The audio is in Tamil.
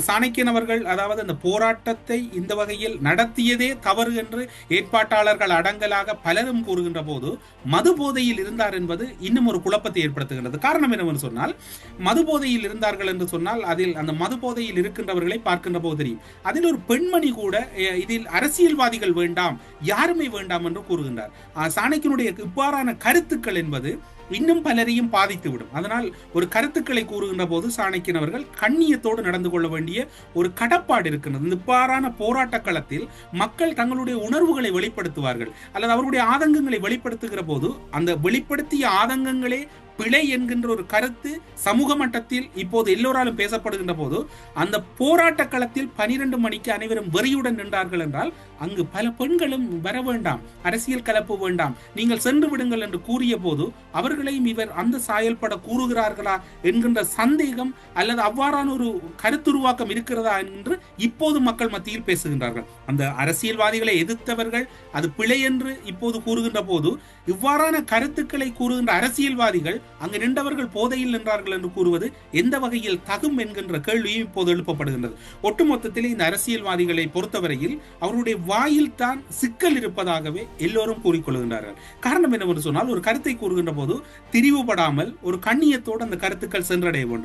சாணக்கியன் அவர்கள் அதாவது அந்த போராட்டத்தை இந்த வகையில் நடத்தியதே தவறு என்று ஏற்பாட்டாளர்கள் அடங்கலாக பலரும் கூறுகின்ற போது மது போதையில் இருந்தார் என்பது இன்னும் ஒரு குழப்பத்தை ஏற்படுத்துகின்றது. காரணம் என்னவென்று சொன்னால், மது போதையில் இருந்தார்கள் என்று சொன்னால் அதில் அந்த மது போதையில் இருக்கின்றவர்களை பார்க்கின்ற போது தெரியும். அதில் ஒரு பெண்மணி கூட இதில் அரசியல்வாதிகள் வேண்டாம், யாருமே வேண்டாம் என்று கூறுகின்றார். சாணக்கியனுடைய இவ்வாறான கருத்துக்கள் என்பது இன்னும் பலரையும் பாதித்துவிடும். அதனால் ஒரு கருத்துக்களை கூறுகின்ற போது சாணக்கியன் அவர்கள் கண்ணியத்தோடு நடந்து கொள்ள வேண்டிய ஒரு கடப்பாடு இருக்கின்றது. இவ்வாறான போராட்ட களத்தில் மக்கள் தங்களுடைய உணர்வுகளை வெளிப்படுத்துவார்கள் அல்லது அவருடைய ஆதங்கங்களை வெளிப்படுத்துகிற போது அந்த வெளிப்படுத்திய ஆதங்கங்களே பிழை என்கின்ற ஒரு கருத்து சமூக மட்டத்தில் இப்போது எல்லோராலும் பேசப்படுகின்ற போது அந்த போராட்ட களத்தில் 12 மணிக்கு அனைவரும் வெறியுடன் நின்றார்கள் என்றால் அங்கு பல பெண்களும் வர வேண்டாம், அரசியல் கலப்பு வேண்டாம், நீங்கள் சென்று விடுங்கள் என்று கூறிய போது அவர்களையும் இவர் அந்த சாயல்பட கூறுகிறார்களா என்கின்ற சந்தேகம் அல்லது அவ்வாறான ஒரு கருத்துருவாக்கம் இருக்கிறதா என்று இப்போது மக்கள் மத்தியில் பேசுகின்றார்கள். அந்த அரசியல்வாதிகளை எதிர்த்தவர்கள் அது பிழை என்று இப்போது கூறுகின்ற போது இவ்வாறான கருத்துக்களை கூறுகின்ற அரசியல்வாதிகள் அங்கு நின்றவர்கள் போதையில் நின்றார்கள் என்று கூறுவது எந்த வகையில் தகும் என்கின்ற கேள்வியும் இப்போது எழுப்பப்படுகின்றது. ஒட்டுமொத்தத்தில் இந்த அரசியல்வாதிகளை பொறுத்தவரையில் அவருடைய வாயில் தான் சிக்கல் இருப்பதாகவே எல்லோரும் கூறிக்கொள்கின்றார்கள். காரணம் என்னவென்று சொன்னால், ஒரு கருத்தை கூறுகின்ற போது திரிவுபடாமல் ஒரு கண்ணியத்தோடு அந்த கருத்துக்கள் சென்றடைய வேண்டும்.